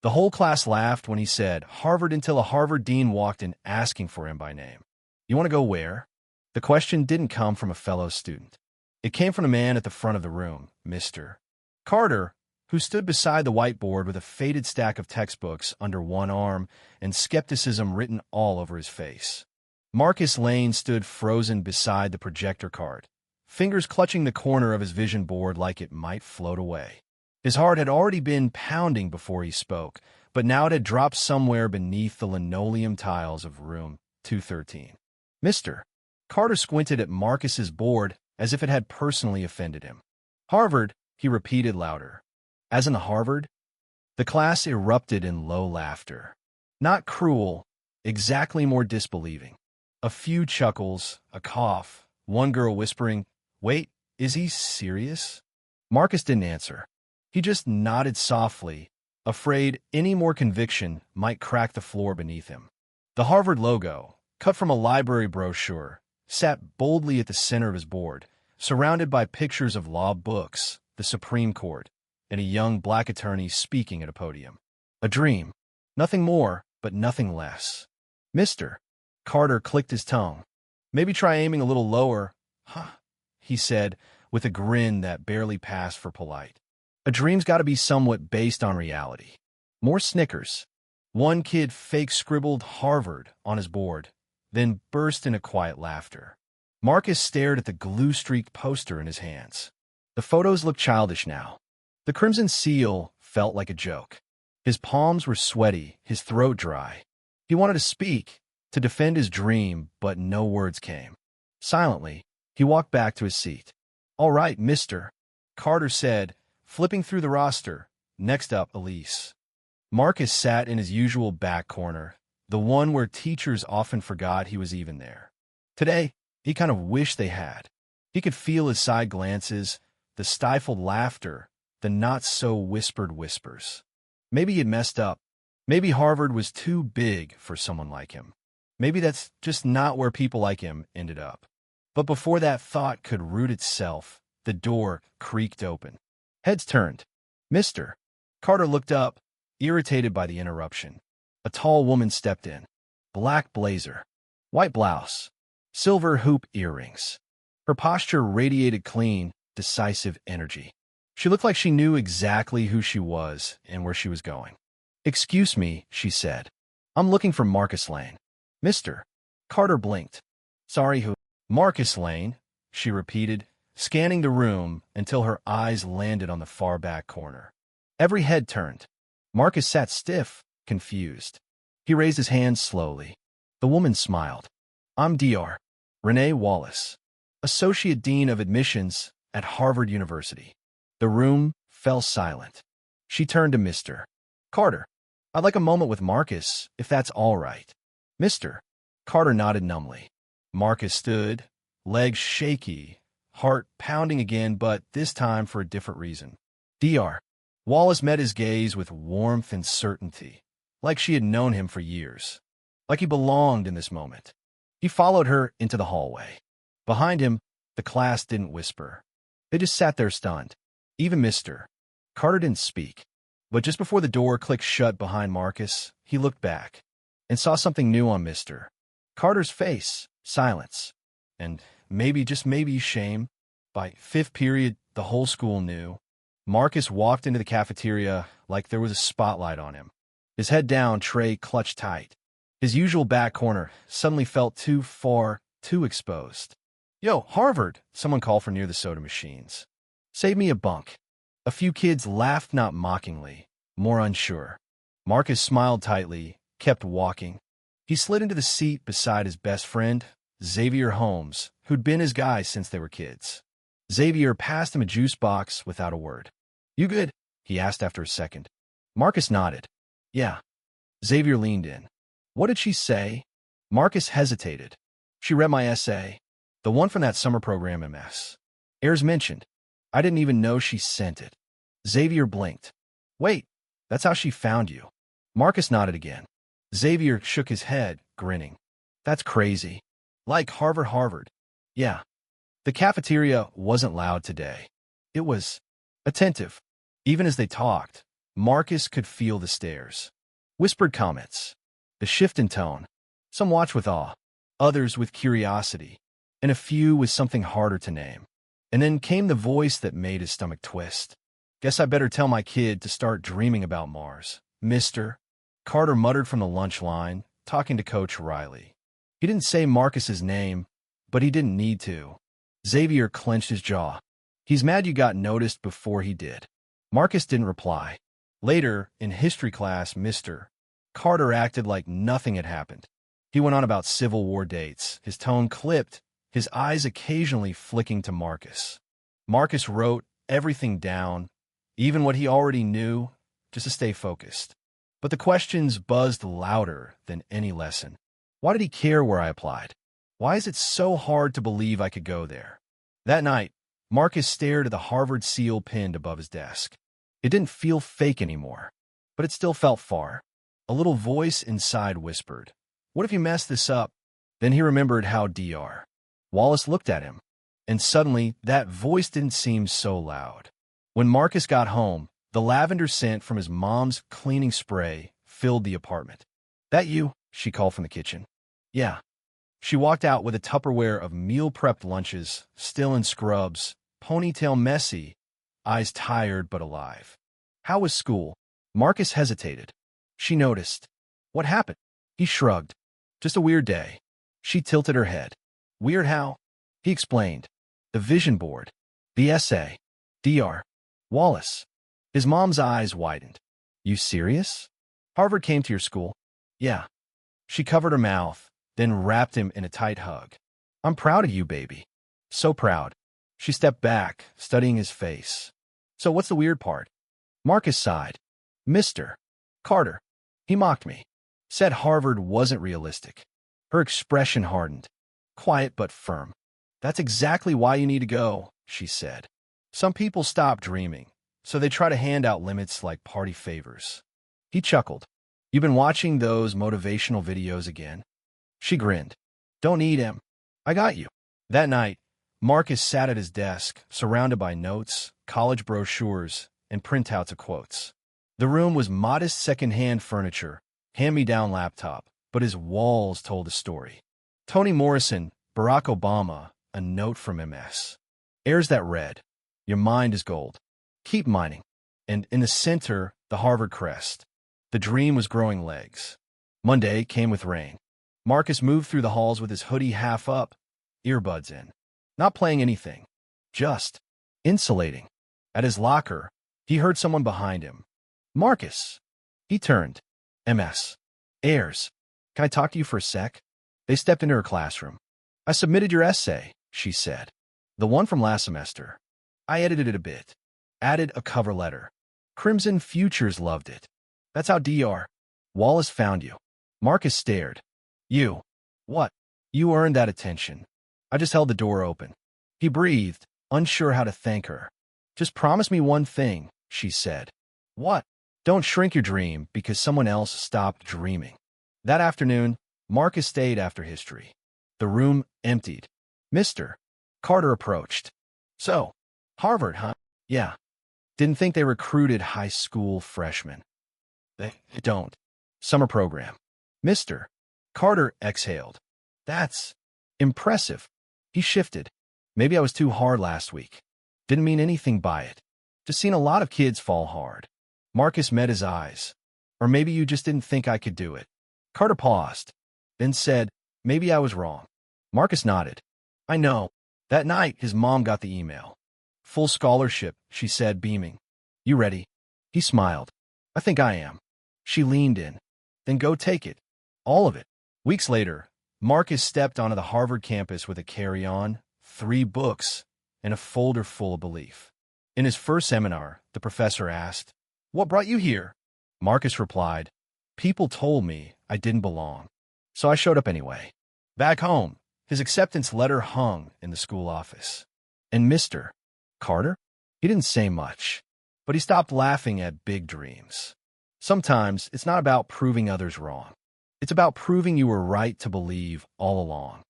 The whole class laughed when he said Harvard until a Harvard dean walked in asking for him by name. You want to go where? The question didn't come from a fellow student. It came from the man at the front of the room, Mr. Carter, who stood beside the whiteboard with a faded stack of textbooks under one arm and skepticism written all over his face. Marcus Lane stood frozen beside the projector card, fingers clutching the corner of his vision board like it might float away. His heart had already been pounding before he spoke, but now it had dropped somewhere beneath the linoleum tiles of room 213. Mr. Carter squinted at Marcus's board as if it had personally offended him. Harvard, he repeated louder. As in Harvard? The class erupted in low laughter. Not cruel, exactly more disbelieving. A few chuckles, a cough, one girl whispering, "Wait, is he serious?" Marcus didn't answer. He just nodded softly, afraid any more conviction might crack the floor beneath him. The Harvard logo, cut from a library brochure, sat boldly at the center of his board, surrounded by pictures of law books, the Supreme Court, and a young black attorney speaking at a podium. A dream. Nothing more, but nothing less. Mr. Carter clicked his tongue. Maybe try aiming a little lower, huh? He said, with a grin that barely passed for polite. A dream's got to be somewhat based on reality. More snickers. One kid fake scribbled Harvard on his board, then burst into quiet laughter. Marcus stared at the glue-streaked poster in his hands. The photos looked childish now. The crimson seal felt like a joke. His palms were sweaty, his throat dry. He wanted to speak, to defend his dream, but no words came. Silently, he walked back to his seat. "All right, Mr. Carter said, flipping through the roster. Next up, Elise." Marcus sat in his usual back corner, the one where teachers often forgot he was even there. Today, he kind of wished they had. He could feel his side glances, the stifled laughter, the not-so-whispered whispers. Maybe he'd messed up. Maybe Harvard was too big for someone like him. Maybe that's just not where people like him ended up. But before that thought could root itself, the door creaked open. Heads turned. Mr. Carter looked up, irritated by the interruption. A tall woman stepped in. Black blazer, white blouse, silver hoop earrings. Her posture radiated clean, decisive energy. She looked like she knew exactly who she was and where she was going. "Excuse me," she said. "I'm looking for Marcus Lane." Mr. Carter blinked. "Sorry, who?" "Marcus Lane," she repeated, scanning the room until her eyes landed on the far back corner. Every head turned. Marcus sat stiff, confused. He raised his hands slowly. The woman smiled. "I'm Dr. Renee Wallace, Associate Dean of Admissions at Harvard University." The room fell silent. She turned to Mr. Carter. "I'd like a moment with Marcus, if that's all right." Mr. Carter nodded numbly. Marcus stood, legs shaky, heart pounding again, but this time for a different reason. Dr. Wallace met his gaze with warmth and certainty, like she had known him for years, like he belonged in this moment. He followed her into the hallway. Behind him, the class didn't whisper. They just sat there stunned. Even Mr. Carter didn't speak. But just before the door clicked shut behind Marcus, he looked back and saw something new on Mr. Carter's face. Silence. And maybe, just maybe, shame. By fifth period, the whole school knew. Marcus walked into the cafeteria like there was a spotlight on him. His head down, tray clutched tight. His usual back corner suddenly felt too far, too exposed. "Yo, Harvard," someone called from near the soda machines. "Save me a bunk." A few kids laughed, not mockingly, more unsure. Marcus smiled tightly, kept walking. He slid into the seat beside his best friend, Xavier Holmes, who'd been his guy since they were kids. Xavier passed him a juice box without a word. "You good?" he asked after a second. Marcus nodded. "Yeah." Xavier leaned in. "What did she say?" Marcus hesitated. "She read my essay. The one from that summer program MS. Ayers mentioned. I didn't even know she sent it." Xavier blinked. "Wait, that's how she found you." Marcus nodded again. Xavier shook his head, grinning. "That's crazy. Like Harvard. Yeah." The cafeteria wasn't loud today. It was attentive. Even as they talked, Marcus could feel the stares. Whispered comments. The shift in tone. Some watched with awe, others with curiosity, and a few with something harder to name. And then came the voice that made his stomach twist. Guess I better tell my kid to start dreaming about Mars. Mister, Carter muttered from the lunch line, talking to Coach Riley. He didn't say Marcus's name, but he didn't need to. Xavier clenched his jaw. He's mad you got noticed before he did. Marcus didn't reply. Later, in history class, Mr. Carter acted like nothing had happened. He went on about Civil War dates, his tone clipped, his eyes occasionally flicking to Marcus. Marcus wrote everything down, even what he already knew, just to stay focused. But the questions buzzed louder than any lesson. Why did he care where I applied? Why is it so hard to believe I could go there? That night, Marcus stared at the Harvard seal pinned above his desk. It didn't feel fake anymore, but it still felt far. A little voice inside whispered, "What if you mess this up?" Then he remembered how Dr. Wallace looked at him, and suddenly that voice didn't seem so loud. When Marcus got home, the lavender scent from his mom's cleaning spray filled the apartment. "That you?" she called from the kitchen. "Yeah." She walked out with a Tupperware of meal-prepped lunches, still in scrubs, ponytail messy, eyes tired but alive. "How was school?" Marcus hesitated. She noticed. "What happened?" He shrugged. "Just a weird day." She tilted her head. "Weird how?" He explained. "The vision board. The essay. Dr. Wallace." His mom's eyes widened. "You serious? Harvard came to your school?" "Yeah." She covered her mouth, then wrapped him in a tight hug. "I'm proud of you, baby. So proud." She stepped back, studying his face. "So what's the weird part?" Marcus sighed. "Mr. Carter. He mocked me. Said Harvard wasn't realistic." Her expression hardened. Quiet but firm. "That's exactly why you need to go," she said. "Some people stop dreaming, so they try to hand out limits like party favors." He chuckled. "You've been watching those motivational videos again?" She grinned. "Don't need him. I got you." That night, Marcus sat at his desk, surrounded by notes, college brochures, and printouts of quotes. The room was modest second-hand furniture, hand-me-down laptop, but his walls told a story. Toni Morrison, Barack Obama, a note from MS. Airs that read, "Your mind is gold. Keep mining." And in the center, the Harvard crest. The dream was growing legs. Monday came with rain. Marcus moved through the halls with his hoodie half up, earbuds in. Not playing anything. Just insulating. At his locker, he heard someone behind him. "Marcus." He turned. MS. "Airs. Can I talk to you for a sec?" They stepped into her classroom. "I submitted your essay," she said. "The one from last semester. I edited it a bit. Added a cover letter. Crimson Futures loved it. That's how Dr. Wallace found you." Marcus stared. "You. What?" "You earned that attention. I just held the door open." He breathed, unsure how to thank her. "Just promise me one thing," she said. "What?" "Don't shrink your dream because someone else stopped dreaming." That afternoon, Marcus stayed after history. The room emptied. Mr. Carter approached. "So, Harvard, huh?" "Yeah." "Didn't think they recruited high school freshmen." They don't. "Summer program." Mr. Carter exhaled. "That's impressive." He shifted. "Maybe I was too hard last week. Didn't mean anything by it. Just seen a lot of kids fall hard." Marcus met his eyes. "Or maybe you just didn't think I could do it." Carter paused, then said, "Maybe I was wrong." Marcus nodded. "I know." That night, his mom got the email. "Full scholarship," she said, beaming. "You ready?" He smiled. "I think I am." She leaned in. "Then go take it. All of it." Weeks later, Marcus stepped onto the Harvard campus with a carry-on, 3 books, and a folder full of belief. In his first seminar, the professor asked, "What brought you here?" Marcus replied, "People told me I didn't belong, so I showed up anyway." Back home, his acceptance letter hung in the school office. And Mr. Carter? He didn't say much, but he stopped laughing at big dreams. Sometimes it's not about proving others wrong. It's about proving you were right to believe all along.